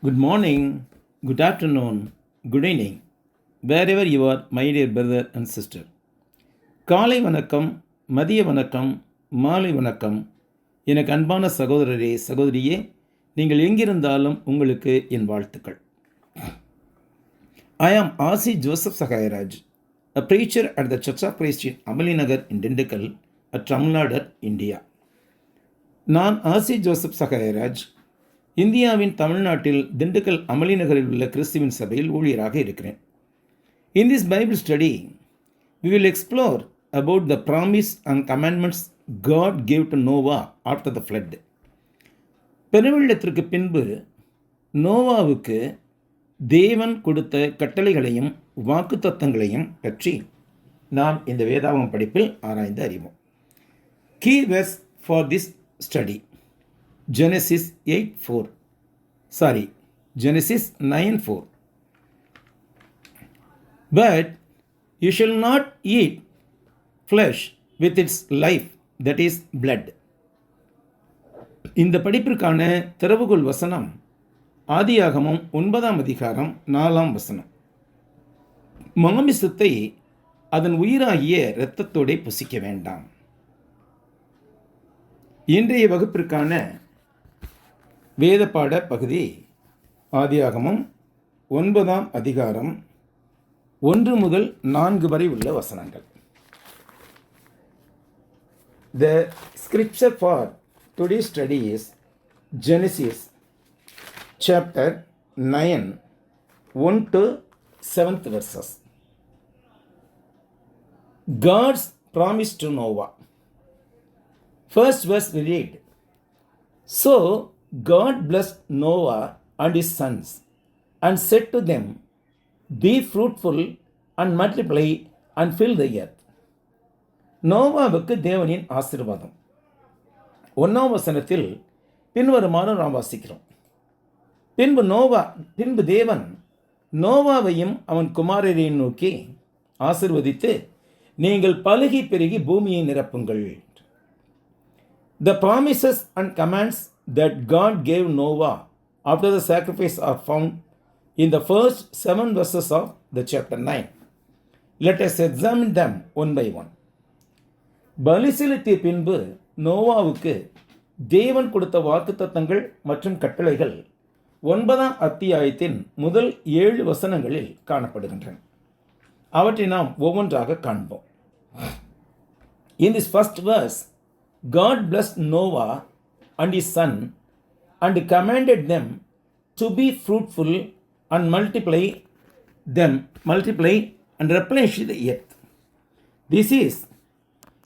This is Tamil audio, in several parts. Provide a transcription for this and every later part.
Good morning, good afternoon, good evening, wherever you are, my dear brother and sister. காலை வணக்கம், மதிய வணக்கம், மாலை வணக்கம். எனக்கு அன்பான சகோதரரே, சகோதரியே, நீங்கள் எங்கிருந்தாலும் உங்களுக்கு என் வாழ்த்துக்கள். I am R.C. Joseph Sahairaj, a preacher at the Church of Christ in Amalinagar in Dindigul, at Tamil Nadu, India. நான் ஆர்சி ஜோசப் சகாயராஜ், இந்தியாவின் தமிழ்நாட்டில் திண்டுக்கல் அமளிநகரில் உள்ள கிறிஸ்துவின் சபையில் ஊழியராக இருக்கிறேன். In this Bible study, we will explore about the promise and commandments God gave to Noah after the flood. பெருவெள்ளத்திற்கு பின்பு நோவாவுக்கு தேவன் கொடுத்த கட்டளைகளையும் வாக்குத்தத்தங்களையும் பற்றி நாம் இந்த வேதாகம படிப்பில் ஆராய்ந்து அறிவோம். Key verse for this study, Genesis 9:4. But you shall not eat flesh with its life, that is blood. இந்த படிப்பிற்கான திறவுகோல் வசனம் ஆதியாகமம் 9ஆம் அதிகாரம் 4ஆம் வசனம். மாமிசத்தை அதன் உயிராகிய இரத்தத்தோடே புசிக்க வேண்டாம். இன்றைய வகுப்பிற்கான வேத பாட பகுதி ஆதியாகமம் 9ஆம் அதிகாரம் 1 முதல் 4 வரை உள்ள வசனங்கள். The scripture for today's study is Genesis chapter 9, 1 to 7th verses. God's promise to Noah. First verse we read, So God blessed Noah and his sons and said to them, Be fruitful and multiply and fill the earth. நோவாவுக்கு தேவனின் ஆசீர்வாதம். 1ஆம் வசனத்தில் பின்வருமாறு நாம் வாசிக்கிறோம். பின்பு தேவன் நோவாவையும் அவன் குமாரரையும் நோக்கி ஆசீர்வதித்து, நீங்கள் பலுகி பெருகி பூமியை நிரப்புங்கள். The promises and commands that God gave Noah after the sacrifice are found in the first 7 verses of the chapter 9. Let us examine them one by one. பலி செலுத்திய பின்பு நோவாவுக்கு தேவன் கொடுத்த வாக்குத்தத்தங்கள் மற்றும் கட்டளைகள் 9ஆம் அத்தியாயத்தின் முதல் 7 வசனங்களில் காணப்படுகின்றன. அவற்றை நாம் ஒவ்வொன்றாக காண்போம். In this first verse, God blessed Noah and his son and commanded them to be fruitful and multiply and replenish the earth. This is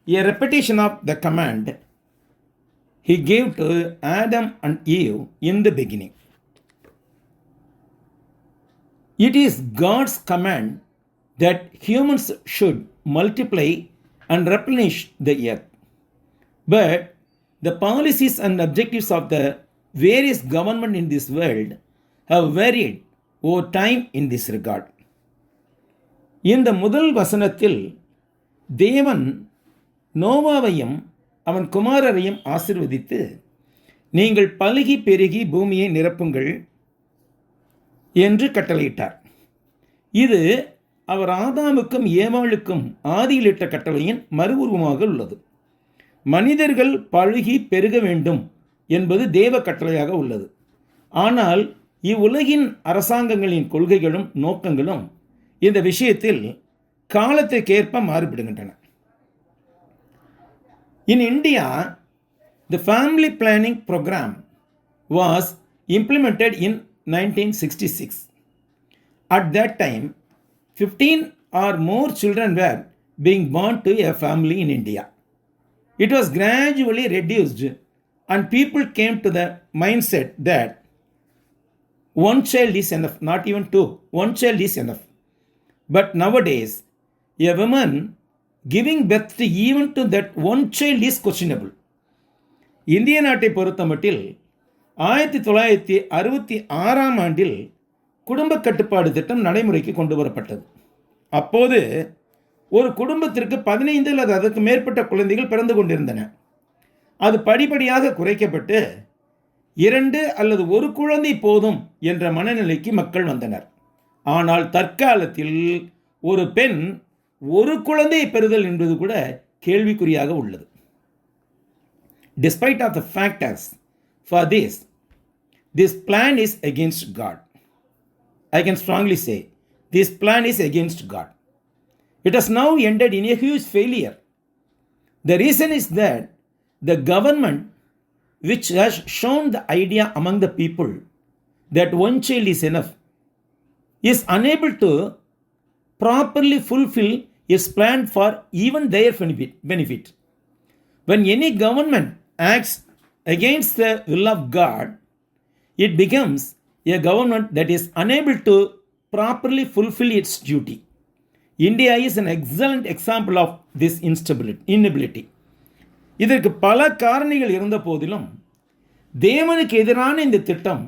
a repetition of the command he gave to Adam and Eve in the beginning. It is God's command that humans should multiply and replenish the earth. But the policies and objectives of the various governments in this world have varied over time in this regard. இந்த முதல் வசனத்தில் தேவன் நோவாவையும் அவன் குமாரரையும் ஆசீர்வதித்து, நீங்கள் பலுகி பெருகி பூமியை நிரப்புங்கள் என்று கட்டளையிட்டார். இது அவர் ஆதாமுக்கும் ஏவாளுக்கும் ஆதியிலிட்ட கட்டளையின் மறு உருவமாக உள்ளது. மனிதர்கள் பழுகி பெருக வேண்டும் என்பது தேவ கட்டளையாக உள்ளது. ஆனால் இவ்வுலகின் அரசாங்கங்களின் கொள்கைகளும் நோக்கங்களும் இந்த விஷயத்தில் காலத்திற்கேற்ப மாறுபடுகின்றன. In India, the family planning program was implemented in 1966. At that time, 15 or more children were being born to a family in India. It was gradually reduced and people came to the mindset that one child is enough, not even two. One child is enough. But nowadays, a woman giving birth to even to that one child is questionable. இந்திய நாட்டை பொறுத்தமட்டில் 1966ஆம் ஆண்டில் குடும்ப கட்டுப்பாடு திட்டம் நடைமுறைக்கு கொண்டு வரப்பட்டது. அப்போது ஒரு குடும்பத்திற்கு 15 அல்லது அதற்கு மேற்பட்ட குழந்தைகள் பிறந்து கொண்டிருந்தன. அது படிப்படியாக குறைக்கப்பட்டு 2 அல்லது 1 குழந்தை போதும் என்ற மனநிலைக்கு மக்கள் வந்தனர். ஆனால் தற்காலத்தில் ஒரு பெண் 1 குழந்தையை பெறுதல் என்பது கூட கேள்விக்குறியாக உள்ளது. Despite of the factors for this plan is against God. I can strongly say this plan is against God. It has now ended in a huge failure. The reason is that the government, which has shown the idea among the people that one child is enough, is unable to properly fulfill its plan for even their benefit. When any government acts against the will of God, it becomes a government that is unable to properly fulfill its duty. India is an excellent example of this inability. இதற்கு பல காரணிகள் இருந்த போதிலும் தேவனுக்கு எதிரான இந்த திட்டம்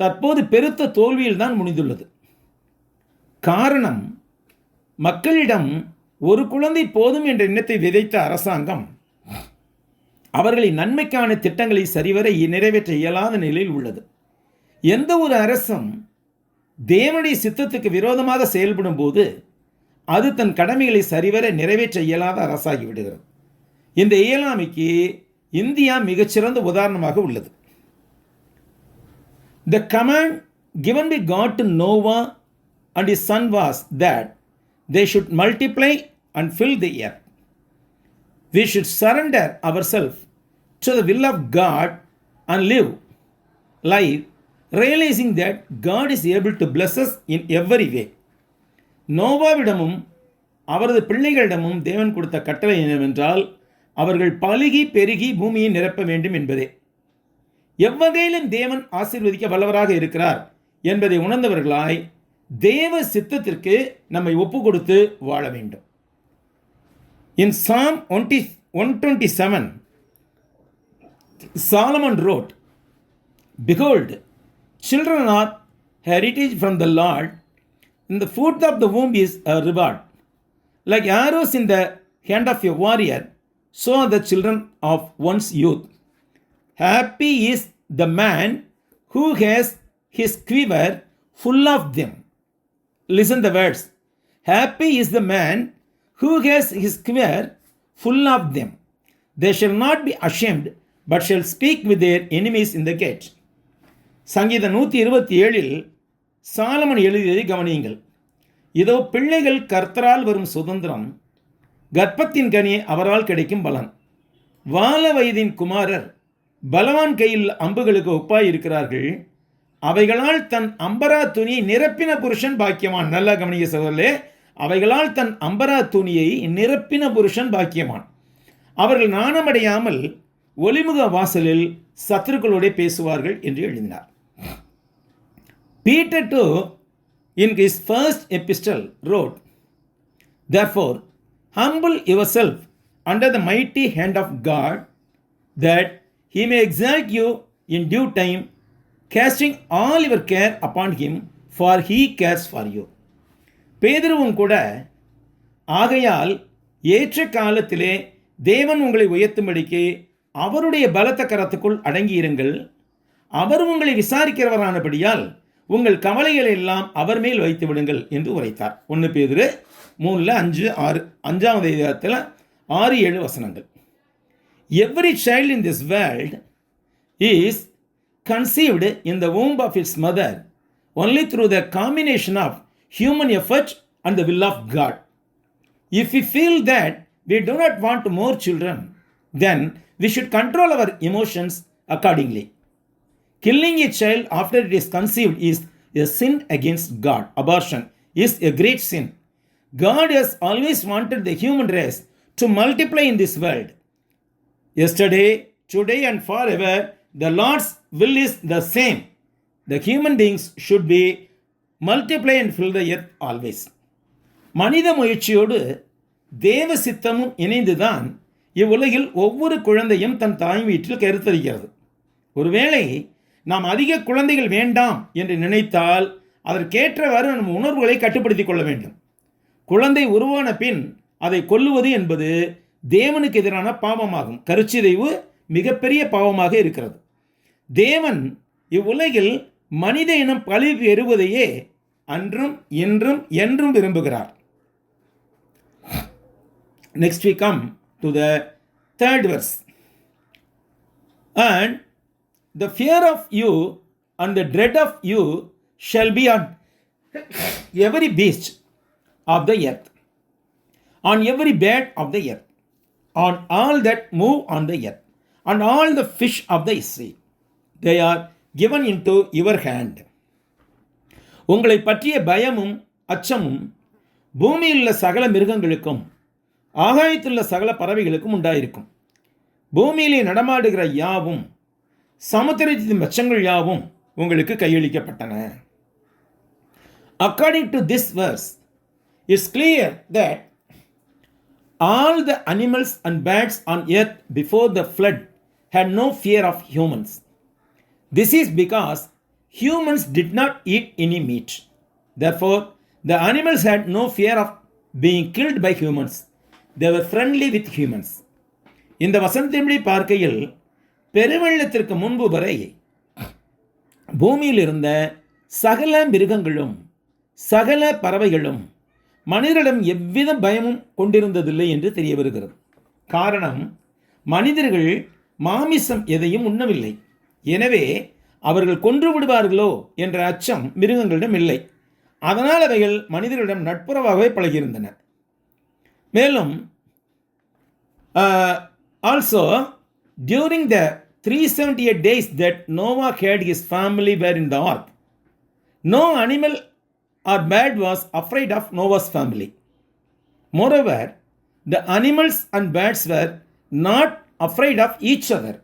தற்போது பெருத்த தோல்வியில் தான் முடிந்துள்ளது. காரணம், மக்களிடம் 1 குழந்தை போதும் என்ற எண்ணத்தை விதைத்த அரசாங்கம் அவர்களின் நன்மைக்கான திட்டங்களை சரிவர நிறைவேற்ற இயலாத நிலையில் உள்ளது. எந்த ஒரு அரசும் தேவனுடைய சித்தத்துக்கு விரோதமாக செயல்படும் போது அது தன் கடமைகளை சரிவர நிறைவேற்ற இயலாத அரசாகி விடுகிறது. இந்த இயலாமைக்கு இந்தியா மிகச்சிறந்த உதாரணமாக உள்ளது. The command given by God to Noah and his son was that they should multiply and fill the earth. We should surrender ourselves to the will of God and live life realizing that God is able to bless us in every way. நோவாவிடமும் அவரது பிள்ளைகளிடமும் தேவன் கொடுத்த கட்டளை என்னவென்றால் அவர்கள் பலுகி பெருகி பூமியை நிரப்ப வேண்டும் என்பதே. எவ்வகையிலும் தேவன் ஆசீர்வதிக்க வல்லவராக இருக்கிறார் என்பதை உணர்ந்தவர்களாய் தேவ சித்தத்திற்கு நம்மை ஒப்பு கொடுத்து வாழ வேண்டும். In Psalm 127, Solomon wrote, "Behold, children are heritage from the Lord, and the fruit of the womb is a reward. Like arrows in the hand of a warrior, so are the children of one's youth. Happy is the man who has his quiver full of them." Listen the words. Happy is the man who has his quiver full of them. They shall not be ashamed, but shall speak with their enemies in the gate. சங்கீதம் 127 சாலமன் எழுதியதை கவனியுங்கள். இதோ பிள்ளைகள் கர்த்தரால் வரும் சுதந்திரம், கர்ப்பத்தின் கனி அவரால் கிடைக்கும் பலன். வால வயதின் குமாரர் பலவான் கையில் அம்புகளுக்கு ஒப்பாய் இருக்கிறார்கள். அவைகளால் தன் அம்பரா துணியை நிரப்பின புருஷன் பாக்கியவான். நல்லா கவனிக்க சகோதரர்களே, அவைகளால் தன் அம்பரா துணியை நிரப்பின புருஷன் பாக்கியவான். அவர்கள் நாணமடையாமல் ஒலிமுக வாசலில் சத்துருக்களோட பேசுவார்கள் என்று எழுதினார். Peter too, in his first epistle, wrote, "Therefore, humble yourself under the mighty hand of God, that he may exalt you in due time, casting all your care upon him, for he cares for you." பேதுருவும் கூட, ஆகையால் ஏற்ற காலத்திலே தேவன் உங்களை உயர்த்தும்படிக்கு அவருடைய பலத்த கரத்துக்குள் அடங்கியிருங்கள், அவர் உங்களை விசாரிக்கிறவரானபடியால் உங்கள் கவலைகளை எல்லாம் அவர் மேல் வைத்து விடுங்கள் என்று உரைத்தார். 1 பேதுரு 3:5-6 5ஆவது அதிகாரத்தில் 6-7 வசனங்கள். Every child in this world is conceived in the womb of its mother only through the combination of human effort and the will of God. If we feel that we do not want more children, then we should control our emotions accordingly. Killing a child after it is conceived is a sin against God. Abortion is a great sin. God has always wanted the human race to multiply in this world. Yesterday, today, and forever, the Lord's will is the same. The human beings should be multiply and fill the earth always. மனித முயற்சியோடு தேவ சித்தமும் இணைந்துதான் இவ்வுலகில் ஒவ்வொரு குழந்தையும் தன் தாய் வீட்டில் கருத்தரிக்கிறது. ஒருவேளை நாம் அதிக குழந்தைகள் வேண்டாம் என்று நினைத்தால் அதற்கேற்றவாறு நம் உணர்வுகளை கட்டுப்படுத்திக் கொள்ள வேண்டும். குழந்தை உருவான பின் அதை கொல்லுவது என்பது தேவனுக்கு எதிரான பாவமாகும். கருச்சிதைவு மிகப்பெரிய பாவமாக இருக்கிறது. தேவன் இவ்வுலகில் மனித இனம் பழி பெறுவதையே அன்றும் இன்றும் என்றும் விரும்புகிறார். Next we come to the third verse. And the fear of you and the dread of you shall be on every beast of the earth, on every bird of the earth, on all that move on the earth, and all the fish of the sea. They are given into your hand. உங்களை பற்றிய பயமும் அச்சமும் பூமியில் உள்ள சகல மிருகங்களுக்கும் ஆகாயத்துள்ள சகல பறவைகளுக்கும் உண்டாயிருக்கும். பூமியிலே நடமாடுகிற யாவும் சமுத்திரத்தின் மச்சங்கள் யாவும் உங்களுக்கு கையளிக்கப்பட்டன. According to this verse, it's clear that all the animals and birds on earth before the flood had no fear of humans. This is because humans did not eat any meat. Therefore, the animals had no fear of being killed by humans. They were friendly with humans. இந்த வசனத்தின்படி பார்க்கையில் பெருவெள்ளத்திற்கு முன்பு வரை பூமியில் இருந்த சகல மிருகங்களும் சகல பறவைகளும் மனிதரிடம் எவ்வித பயமும் கொண்டிருந்ததில்லை என்று தெரிய வருகிறது. காரணம், மனிதர்கள் மாமிசம் எதையும் உண்ணவில்லை. எனவே அவர்கள் கொன்று விடுவார்களோ என்ற அச்சம் மிருகங்களிடம் இல்லை. அதனால் அவைகள் மனிதர்களிடம் நட்புறவாகவே பழகியிருந்தன. மேலும் also during the 378 days that Noah had his family were in the ark, no animal or bird was afraid of Noah's family. Moreover, the animals and birds were not afraid of each other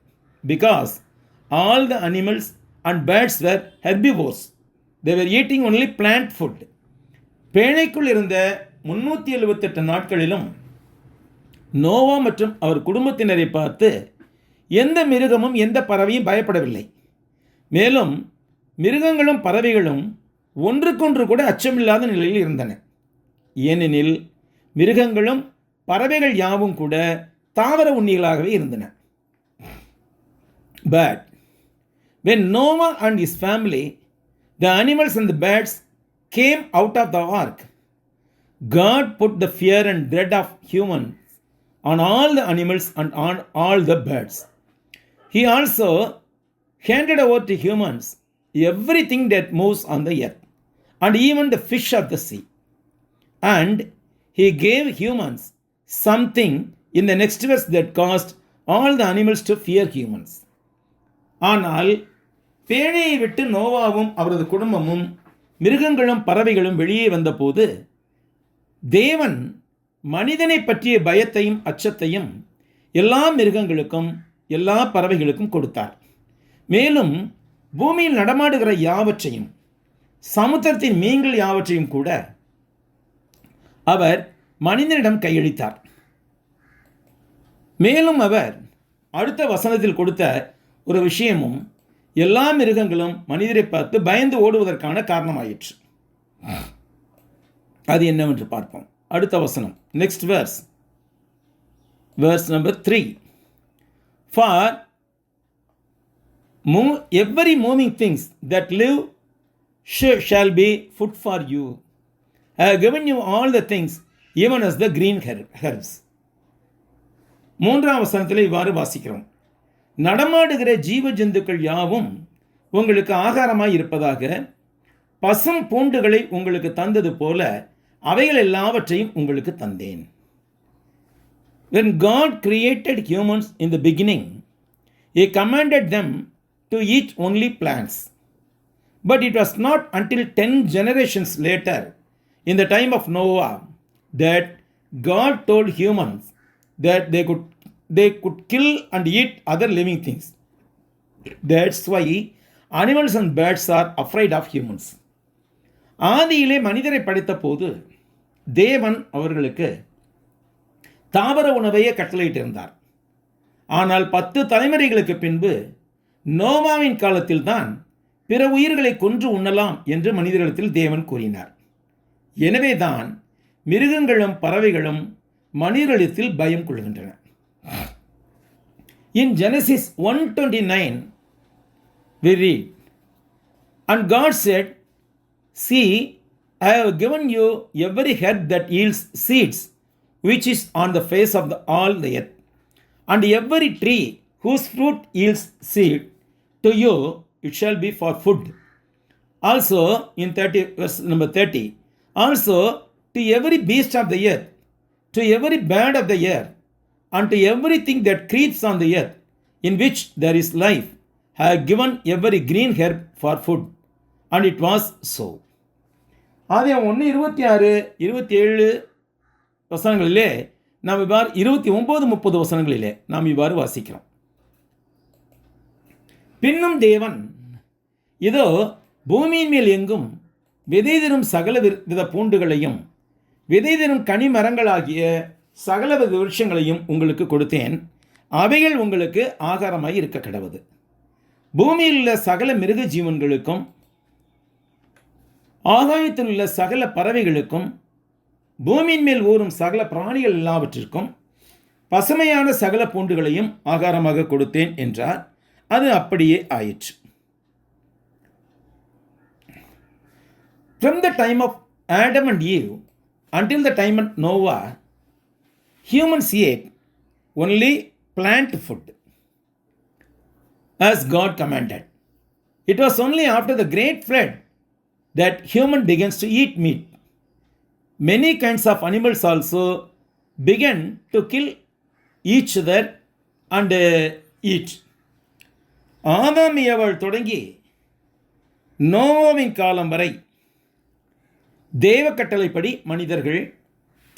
because all the animals and birds were herbivores. They were eating only plant food. பேழைக்குள் இருந்த 378 நாட்களிலும் நோவா மற்றும் அவர் குடும்பத்தினரை பார்த்து எந்த மிருகமும் எந்த பறவையும் பயப்படவில்லை. மேலும் மிருகங்களும் பறவைகளும் ஒன்றுக்கொன்று கூட அச்சமில்லாத நிலையில் இருந்தன. ஏனெனில் மிருகங்களும் பறவைகள் யாவும் கூட தாவர உண்ணிகளாகவே இருந்தன. But when Noah and his family, the animals and the birds came out of the ark, God put the fear and dread of humans on all the animals and on all the birds. He also handed over to humans everything that moves on the earth, and even the fish of the sea. And he gave humans something in the next verse that caused all the animals to fear humans. ஆனால் பேழையை விட்டு நோவாவும் அவரது குடும்பமும் மிருகங்களும் பறவைகளும் வெளியே வந்தபோது தேவன் மனிதனை பற்றிய பயத்தையும் அச்சத்தையும் எல்லா மிருகங்களுக்கும் எல்லா பறவைகளுக்கும் கொடுத்தார். மேலும் பூமியில் நடமாடுகிற யாவற்றையும் சமுத்திரத்தின் மீன்கள் யாவற்றையும் கூட அவர் மனிதனிடம் கையளித்தார். மேலும் அவர் அடுத்த வசனத்தில் கொடுத்த ஒரு விஷயமும் எல்லா மிருகங்களும் மனிதரை பார்த்து பயந்து ஓடுவதற்கான காரணமாயிற்று. அது என்னவென்று பார்ப்போம். அடுத்த வசனம், next verse number 3. For every moving things that live shall be food for you. I have given you all the things, even as the green herbs. மூன்றாம் வசனத்தில் இவ்வாறு வாசிக்கிறோம். நடமாடுகிற ஜீவ ஜந்துக்கள் யாவும் உங்களுக்கு ஆகாரமாய் இருப்பதாக பசும் பூண்டுகளை உங்களுக்கு தந்தது போல அவைகள் எல்லாவற்றையும் உங்களுக்கு தந்தேன். When God created humans in the beginning, He commanded them to eat only plants. But it was not until 10 generations later, in the time of Noah, that God told humans that they could kill and eat other living things. That's why animals and birds are afraid of humans. ஆதியிலே மனிதரை படைத்த போது தேவன் அவர்களுக்கு தாவர உணவையே கட்டளையிட்டிருந்தார். ஆனால் 10 தலைமுறைகளுக்கு பின்பு நோவாவின் காலத்தில் தான் பிற உயிர்களை கொன்று உண்ணலாம் என்று மனிதர்களிடத்தில் தேவன் கூறினார். எனவே தான் மிருகங்களும் பறவைகளும் மனிதர்களிடத்தில் பயம் கொள்கின்றன. In Genesis 1:29, We read, and God said, see, I have given you every herb that yields seeds, which is on the face of all the earth, and every tree whose fruit yields seed, to you it shall be for food. Also, in verse number 30, also to every beast of the earth, to every bird of the air, and to everything that creeps on the earth, in which there is life, I have given every green herb for food. And it was so. ஆதியாகமம் 1:26, 27 வசனங்களிலே நாம் இவ்வாறு 29, 30 வசனங்களிலே நாம் இவ்வாறு வாசிக்கிறோம். பின்னும் தேவன், இதோ பூமியின் மேல் எங்கும் விதை தரும் சகல வித பூண்டுகளையும் விதை தரும் கனி மரங்களாகிய சகல வித விருட்சங்களையும் உங்களுக்கு கொடுத்தேன், அவைகள் உங்களுக்கு ஆகாரமாய் இருக்க கடவுது. பூமியில் உள்ள சகல மிருக ஜீவன்களுக்கும் ஆகாயத்தில் உள்ள சகல பறவைகளுக்கும் பூமியின் மேல் ஊறும் சகல பிராணிகள் எல்லாவற்றிற்கும் பசுமையான சகல பூண்டுகளையும் ஆகாரமாக கொடுத்தேன் என்றார். அது அப்படியே ஆயிற்று. From the time of Adam and Eve until the time of Noah, humans ate only plant food as God commanded. It was only after the great flood that human begins to eat meat. Many kinds of animals also began to kill each other and eat. ஆதாம் ஏவாள் தொடங்கி நோவாவின் காலம் வரை தேவ கட்டளைப்படி மனிதர்கள்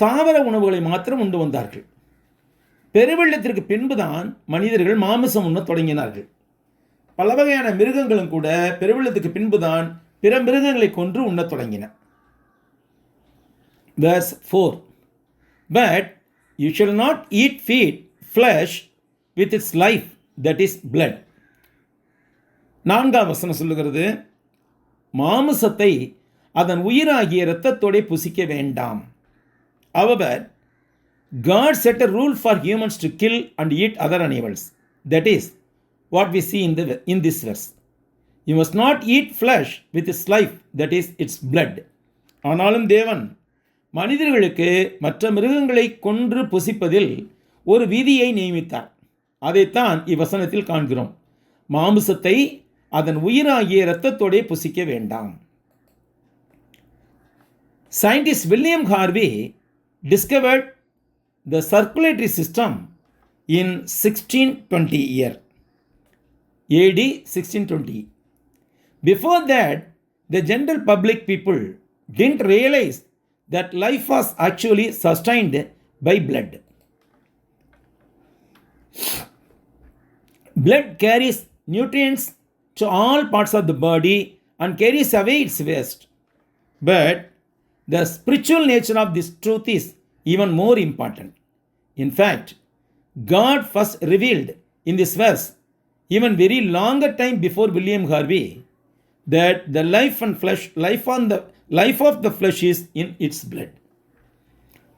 தாவர உணவுகளை மாத்திரம் உண்டு வந்தார்கள். பெருவெள்ளத்திற்கு பின்புதான் மனிதர்கள் மாமிசம் உண்ண தொடங்கினார்கள். பல வகையான மிருகங்களும் கூட பெருவெள்ளத்துக்கு பின்புதான் பிற மிருகங்களை கொன்று உண்ணத் தொடங்கின. Verse 4, but you shall not eat flesh with its life, that is blood. 4ஆம் வசனம் சொல்லுகிறது, மாமிசத்தை அதன் உயிராகிய இரத்தத்தோட புசிக்க வேண்டாம். However, God set a rule for humans to kill and eat other animals. That is what we see in this verse. You must not eat flesh with its life, that is its blood. ஆனாலும் தேவன் மனிதர்களுக்கு மற்ற மிருகங்களை கொன்று புசிப்பதில் ஒரு விதியை நியமித்தார். அதைத்தான் இவ்வசனத்தில் காண்கிறோம். மாமிசத்தை அதன் உயிராகிய இரத்தத்தோட புசிக்க வேண்டாம். Scientist William Harvey discovered the circulatory system in 1620 year. AD 1620. Before that, the general public people didn't realize that life was actually sustained by blood. Blood carries nutrients to all parts of the body and carries away its waste. But the spiritual nature of this truth is even more important. In fact, God first revealed in this verse, even very longer time before William Harvey, that the life of the flesh is in its blood.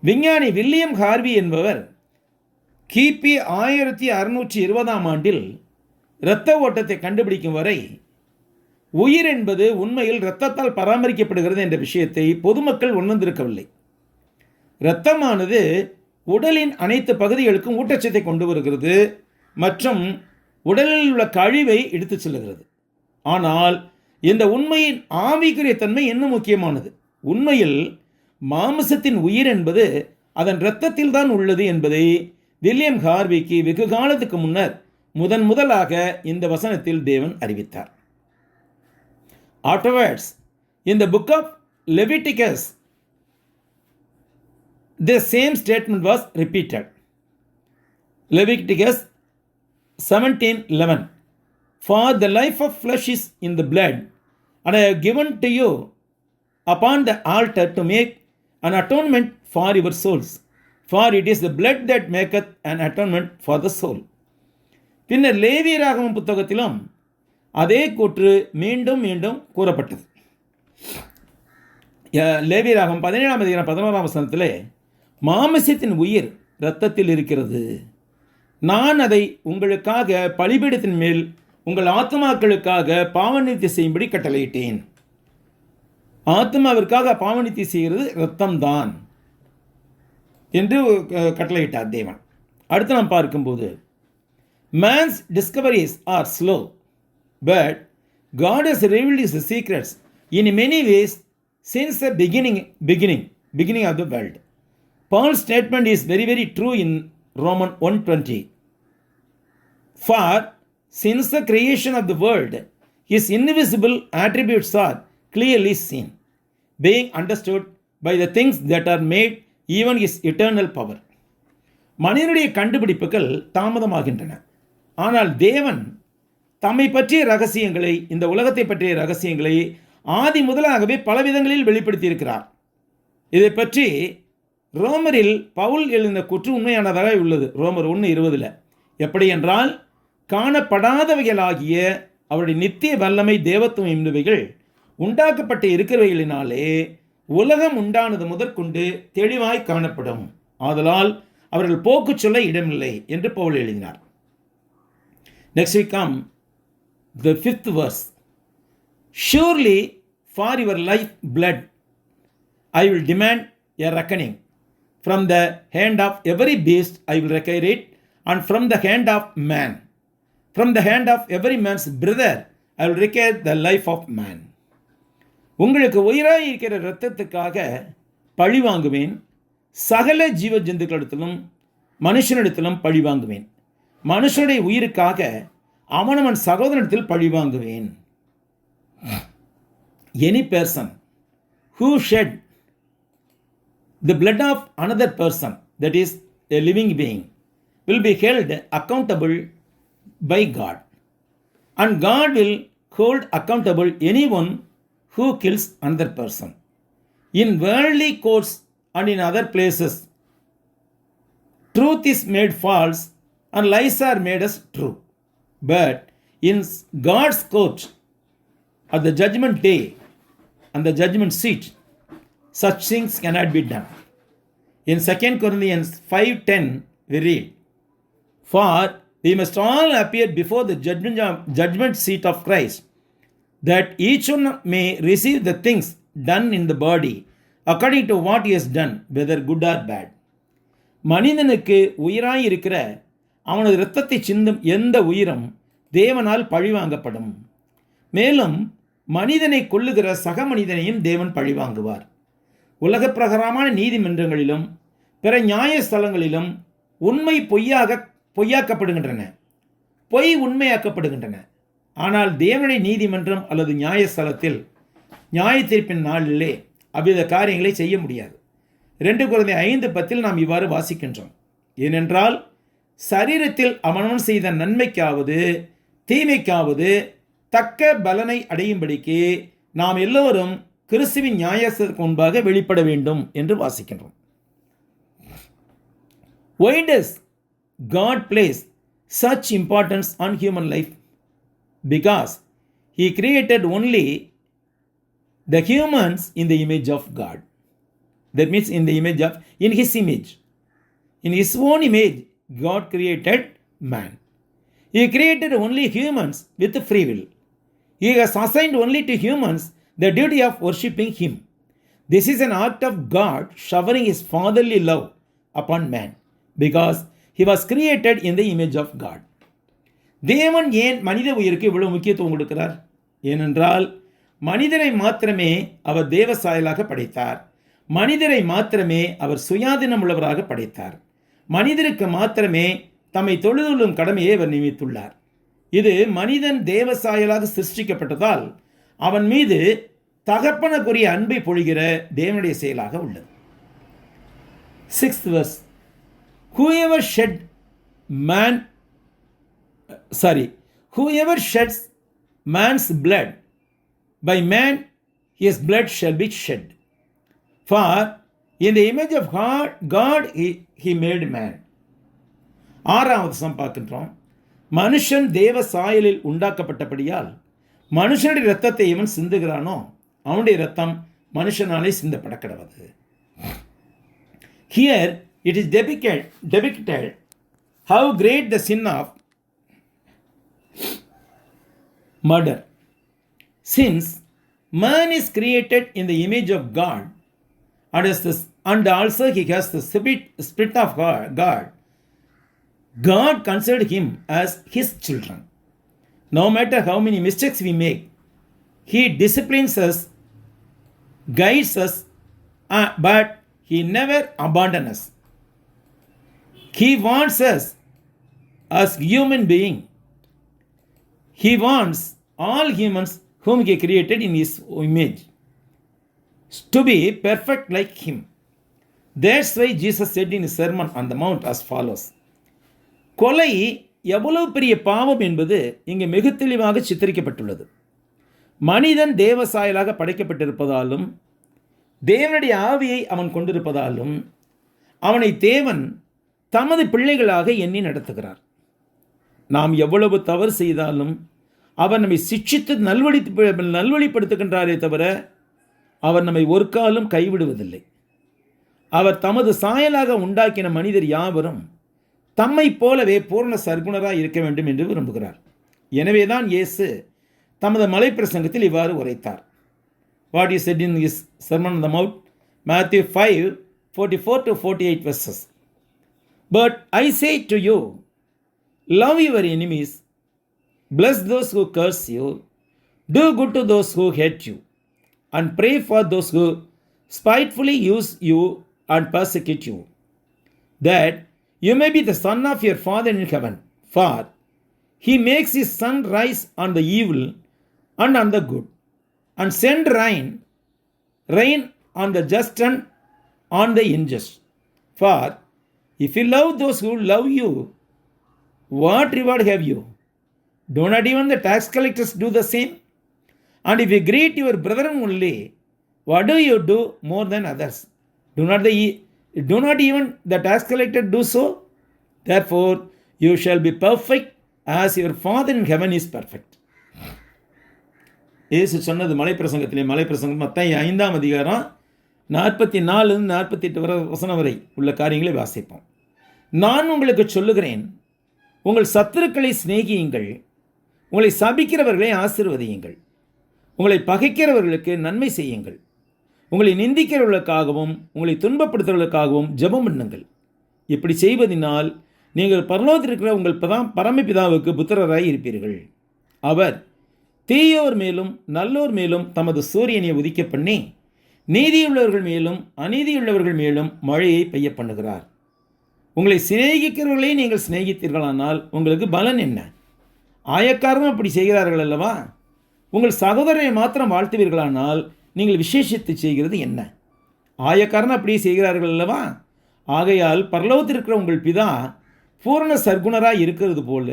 விஞ்ஞானி வில்லியம் ஹார்வி என்பவர் கிபி 1620ஆம் ஆண்டில் இரத்த ஓட்டத்தை கண்டுபிடிக்கும் வரை உயிர் என்பது உண்மையில் இரத்தத்தால் பராமரிக்கப்படுகிறது என்ற விஷயத்தை பொதுமக்கள் உணர்ந்திருக்கவில்லை. இரத்தமானது உடலின் அனைத்து பகுதிகளுக்கும் ஊட்டச்சத்தை கொண்டு வருகிறது மற்றும் உடலில் உள்ள கழிவை எடுத்துச் செல்கிறது. ஆனால் இந்த உண்மையின் ஆவிக்குரிய தன்மை இன்னும் முக்கியமானது. உண்மையில் மாமிசத்தின் உயிர் என்பது அதன் இரத்தத்தில் தான் உள்ளது என்பதை வில்லியம் ஹார்விக்கு வெகு காலத்துக்கு முன்னர் முதலாக இந்த வசனத்தில் தேவன் அறிவித்தார். Afterwards, in the book of Leviticus, the same statement was repeated. Leviticus 17:11. For the life of flesh is in the blood, and I have given to you upon the altar to make an atonement for your souls. For it is the blood that maketh an atonement for the soul. பின்னர் லேவியராகமம் புத்தகத்திலும் அதே கூற்று மீண்டும் மீண்டும் கூறப்பட்டது. லேவியராகமம் 17ஆம் அதிகாரம் 11ஆம் வசனத்திலே, மாமிசத்தின் உயிர் இரத்தத்தில் இருக்கிறது, நான் அதை உங்களுக்காக பலிபீடத்தின் மேல் உங்கள் ஆத்மாக்களுக்காக பாவநித்தி செய்யும்படி கட்டளையிட்டேன். ஆத்மாவிற்காக பாவநித்தி செய்கிறது இரத்தம்தான் என்று கட்டளையிட்டார் தேவன். அடுத்து நாம் பார்க்கும்போது, man's discoveries are slow, but God has revealed his secrets in many ways since the beginning of the world. Paul's statement is very, very true in Romans 1:20. For since the creation of the world, his invisible attributes are clearly seen, being understood by the things that are made, even his eternal power. மனிதனுடைய கண்டுபிடிப்புகள் தாமதமாகின்றன. ஆனால் தேவன் தம்மை பற்றிய ரகசியங்களை, இந்த உலகத்தை பற்றிய ரகசியங்களை ஆதி முதலாகவே பலவிதங்களில் வெளிப்படுத்தியிருக்கிறார். இதை பற்றி ரோமரில் பவுல் எழுதின கூற்று உண்மையானதாக உள்ளது. ரோமர் 1:20. எப்படி என்றால், காணப்படாதவைகளாகிய அவருடைய நித்திய வல்லமை, தேவத்துவம் என்பவைகள் உண்டாக்கப்பட்டு இருக்கிறவைகளினாலே உலகம் உண்டானது முதற்கொண்டு தெளிவாய் காணப்படும். ஆதலால் அவர்கள் போக்கு சொல்ல இடமில்லை என்று பவுல் எழுதினார். Next we come the 5th verse. Surely for your life blood I will demand a reckoning. From the hand of every beast I will require it, and from the hand of man. From the hand of every man's brother I will require the life of man. உங்களுக்கு உயிராய் இருக்கிற இரத்தத்துக்காக பழி வாங்குவேன். சகல ஜீவ ஜந்துக்களிடத்திலும் மனுஷனிடத்திலும் பழி வாங்குவேன். மனுஷனுடைய உயிருக்காக அவனவன் சகோதரனிடத்தில் பழி வாங்குவேன். Any person who shed the blood of another person, that is a living being, will be held accountable by God, and God will hold accountable anyone who kills another person. In worldly courts and in other places, truth is made false and lies are made as true. But in God's court, at the judgment day and the judgment seat, such things cannot be done. In 2 Corinthians 5:10 we read, for we must all appear before the judgment seat of Christ, that each one may receive the things done in the body according to what he has done, whether good or bad. மனிதனுக்கு உயிராய் இருக்கிற அவனது இரத்தத்தை சிந்தும் எந்த உயிரும் தேவனால் பழிவாங்கப்படும். மேலும் மனிதனை கொல்லுகிற சக மனிதனையும் தேவன் பழிவாங்குவார். உலக பிரகாரமான நீதிமன்றங்களிலும் பிற நியாயஸ்தலங்களிலும் உண்மை பொய்யாக்கப்படுகின்றன, பொய் உண்மையாக்கப்படுகின்றன. ஆனால் தேவனுடைய நீதிமன்றம் அல்லது நியாயஸ்தலத்தில் நியாய தீர்ப்பின் நாளிலே அவ்வித காரியங்களை செய்ய முடியாது. 2 Corinthians 5:10 நாம் இவ்வாறு வாசிக்கின்றோம். ஏனென்றால் சரீரத்தில் அவனவன் செய்த நன்மைக்காவது தீமைக்காவது தக்க பலனை அடையும்படிக்கு நாம் எல்லோரும் கிறிஸ்துவின் நியாயத்திற்கு முன்பாக வெளிப்பட வேண்டும் என்று வாசிக்கின்றோம். Why does God place such importance on human life? Because he created only the humans in the image of God. That means in his image. In his own image, God created man. He created only humans with free will. He has assigned only to humans the duty of worshipping him. This is an act of God showering his fatherly love upon man, because he was created in the image of God. தேவன் ஏன் மனித உயிருக்கு இவ்வளவு முக்கியத்துவம் கொடுக்கிறார்? ஏனென்றால் மனிதரை மாத்திரமே அவர் தேவ சாயலாக படைத்தார். மனிதரை மாத்திரமே அவர் சுயாதீனம் உள்ளவராக படைத்தார். மனிதருக்கு மாத்திரமே தம்மை தொழுதுள்ளும் கடமையை அவர் நியமித்துள்ளார். இது மனிதன் தேவ சாயலாக சிருஷ்டிக்கப்பட்டதால் அவன் மீது தகப்பனுக்குரிய அன்பை பொழிகிற தேவனுடைய செயலாக உள்ளது. 6th verse. Whoever sheds man's blood, by man his blood shall be shed. For in the image of God he made man. 6வது வசனம் பார்க்கின்றோம். மனுஷன் தேவ சாயலில் உண்டாக்கப்பட்டபடியால் மனுஷனுடைய இரத்தத்தை எவன் சிந்துகிறானோ அவனுடைய இரத்தம் மனுஷனாலே சிந்தப்பட கடவது. Here it is depicted how great the sin of murder. Since man is created in the image of God, and also he has the spirit of God, God considered him as his children. No matter how many mistakes we make, he disciplines us, guides us, but he never abandons us. He wants us as human being. He wants all humans whom he created in his image to be perfect like him. That's why Jesus said in his Sermon on the Mount as follows. கொலை எவ்வளவு பெரிய பாவம் என்பது இங்கு மிக தெளிவாக சித்தரிக்கப்பட்டுள்ளது. மனிதன் தேவ சாயலாக படைக்கப்பட்டிருப்பதாலும் தேவனுடைய ஆவியை அவன் கொண்டிருப்பதாலும் அவனை தேவன் தமது பிள்ளைகளாக எண்ணி நடத்துகிறார். நாம் எவ்வளவு தவறு செய்தாலும் அவர் நம்மை சிட்சித்து நல்வழிப்படுத்துகின்றாரே தவிர அவர் நம்மை ஒரு காலம் கைவிடுவதில்லை. அவர் தமது சாயலாக உண்டாக்கின மனிதர் யாவரும் தம்மை போலவே பூர்ண சர்க்குணராக இருக்க வேண்டும் என்று விரும்புகிறார். எனவே தான் இயேசு தமது மலை பிரசங்கத்தில் இவ்வாறு உரைத்தார். What he said in his Sermon on the Mount, Matthew 5:44-48 verses. But I say to you, love your enemies, bless those who curse you, do good to those who hate you, and pray for those who spitefully use you and persecute you, that you may be the son of your Father in heaven. For he makes his sun rise on the evil and on the good, and send rain on the just and on the unjust. For if you love those who love you, what reward have you? Do not even the tax collectors do the same? And if you greet your brethren only, what do you do more than others? Do not even the tax collector do so? Therefore you shall be perfect as your Father in heaven is perfect. இயேசு சொன்னது மலைப்பிரசங்கம் மத்தேயு 5ஆம் அதிகாரம் 44-48 வசனம் வரை உள்ள காரியங்களை வாசிப்போம். நான் உங்களுக்கு சொல்லுகிறேன், உங்கள் சத்துருக்களை சிநேகியுங்கள், உங்களை சபிக்கிறவர்களை ஆசீர்வதியுங்கள், உங்களை பகைக்கிறவர்களுக்கு நன்மை செய்யுங்கள், உங்களை நிந்திக்கிறவர்களுக்காகவும் உங்களை துன்பப்படுத்துவதற்காகவும் ஜெபம் பண்ணுங்கள். இப்படி செய்வதனால் நீங்கள் பரலோகத்தில் இருக்கிற உங்கள் பரமபிதாவுக்கு புத்திரராய் இருப்பீர்கள். அவர் தீயோர் மேலும் நல்லோர் மேலும் தமது சூரியனை உதிக்க பண்ணி நீதியுள்ளவர்கள் மேலும் அநீதியுள்ளவர்கள் மேலும் மழையை பெய்ய பண்ணுகிறார். உங்களை சிநேகிக்கிறவர்களை நீங்கள் சிநேகித்தீர்களானால் உங்களுக்கு பலன் என்ன? ஆயக்காரரும் அப்படி செய்கிறார்கள் அல்லவா? உங்கள் சகோதரரை மாத்திரம் வாழ்த்துவீர்களானால் நீங்கள் விசேஷித்து செய்கிறது என்ன? ஆயக்காரன் அப்படி செய்கிறார்கள் அல்லவா? ஆகையால் பரலோகத்தில் இருக்கிற உங்கள் பிதா பூரண சர்க்குணராய் இருக்கிறது போல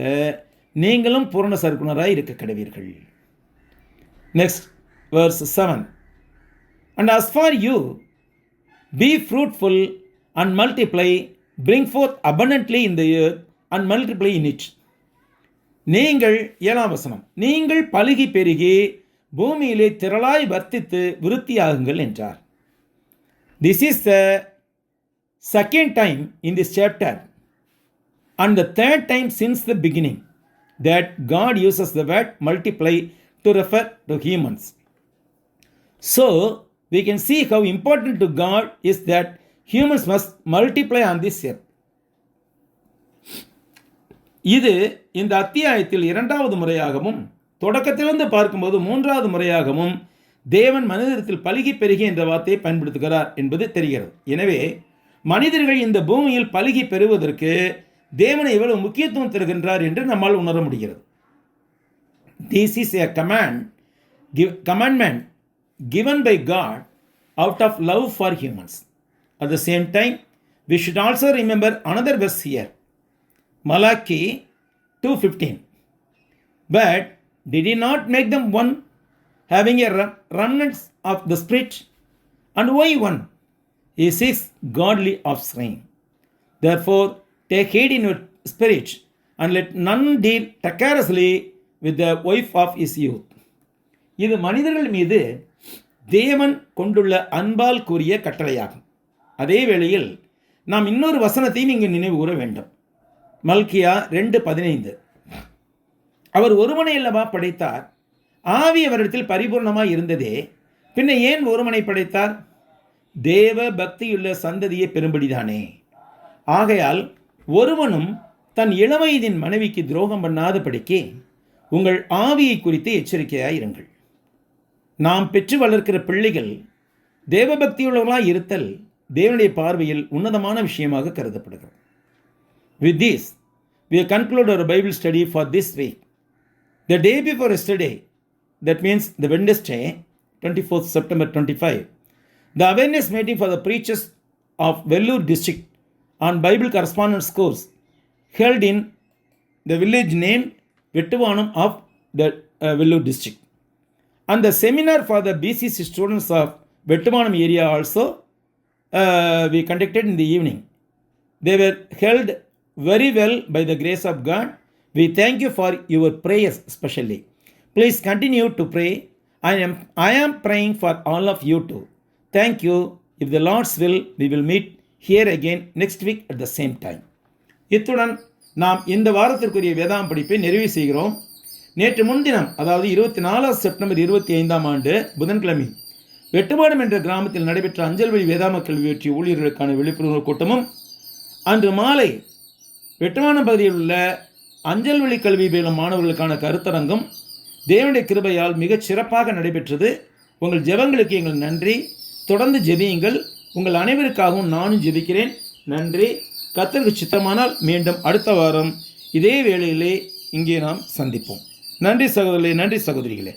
நீங்களும் பூரண சர்க்குணராய் இருக்க கடவீர்கள். Next, verse 7. And as for you, be fruitful and multiply, bring forth abundantly in the earth and multiply in it. நீங்கள் 7ஆம் வசனம், நீங்கள் பலுகி பெருகி பூமியிலே திரளாய் வர்த்தித்து விருத்தியாகுங்கள் என்றார். This is the second time in this chapter and the third time since the beginning that God uses the word multiply to refer to humans. So we can see how important to God is that humans must multiply on this earth. இது இந்த அத்தியாயத்தில் 2வது முறையாகவும் தொடக்கத்திலிருந்து பார்க்கும்போது 3வது முறையாகவும் தேவன் மனிதத்தில் பலுகி பெருகி என்ற வார்த்தையை பயன்படுத்துகிறார் என்பது தெரிகிறது. எனவே மனிதர்கள் இந்த பூமியில் பலுகி பெறுவதற்கு தேவனை எவ்வளவு முக்கியத்துவம் தருகின்றார் என்று நம்மால் உணர முடிகிறது. This is a commandment given by God out of love for humans. At the same time, we should also remember another verse here, Malachi 2:15. But did he not make them one, having a remnant of the spirit? And why one? He seeks godly offspring. Therefore, take heed in your spirit, and let none deal treacherously with the wife of his youth. இது மனிதர்கள் மீது தேவன் கொண்டுள்ள அன்பால் கூறிய கட்டளையாகும். அதே வேளையில் நாம் இன்னொரு வசனத்தையும் இங்கு நினைவு கூற வேண்டும். மல்கியா 2:15. அவர் ஒருவனை அல்லவா படைத்தார், ஆவி அவரிடத்தில் பரிபூர்ணமாய் இருந்ததே, பின்ன ஏன் ஒருவனை படைத்தார்? தேவ பக்தியுள்ள சந்ததியை பெரும்படிதானே. ஆகையால் ஒருவனும் தன் இளவயதின் மனைவிக்கு துரோகம் பண்ணாதபடிக்கு உங்கள் ஆவியை குறித்து எச்சரிக்கையாயிருங்கள். நாம் பெற்று வளர்க்கிற பிள்ளைகள் தேவபக்தியுள்ளவர்களாய் இருத்தல் தேவனுடைய பார்வையில் உன்னதமான விஷயமாக கருதப்படுகிறது. With this, we conclude our Bible study for this week. The day before yesterday, that means the Wednesday, 24th September 25, the awareness meeting for the preachers of Vellore district on Bible correspondence course held in the village named Vettuvanam of the Vellore district. And the seminar for the BCC students of Vettuvanam area also we conducted in the evening. They were held very well by the grace of God. We thank you for your prayers especially. Please continue to pray. I am praying for all of you too. Thank you. If the Lord's will, we will meet here again next week at the same time. இத்துடன் நாம் இந்த வாரத்திற்குரிய வேதாம் படிப்பை நிறைவு செய்கிறோம். நேற்று முன்தினம், அதாவது 24 செப்டம்பர் 25 புதன்கிழமை, வெட்டுவானம் என்ற கிராமத்தில் நடைபெற்ற அஞ்சல் வழி வேதாம கல்வி பற்றி ஊழியர்களுக்கான விழிப்புணர்வு கூட்டமும், அன்று மாலை வெட்டுவானம் பகுதியில் உள்ள அஞ்சல் வழி கல்வி பயிலும் மாணவர்களுக்கான கருத்தரங்கம் தேவனுடைய கிருபையால் மிகச் சிறப்பாக நடைபெற்றது. உங்கள் ஜெபங்களுக்கு எங்கள் நன்றி. தொடர்ந்து ஜெபியுங்கள். உங்கள் அனைவருக்காகவும் நானும் ஜெபிக்கிறேன். நன்றி. கர்த்தருக்கு சித்தமானால் மீண்டும் அடுத்த வாரம் இதே வேளையிலே இங்கே நாம் சந்திப்போம். நன்றி சகோதரர்களே, நன்றி சகோதரிகளே.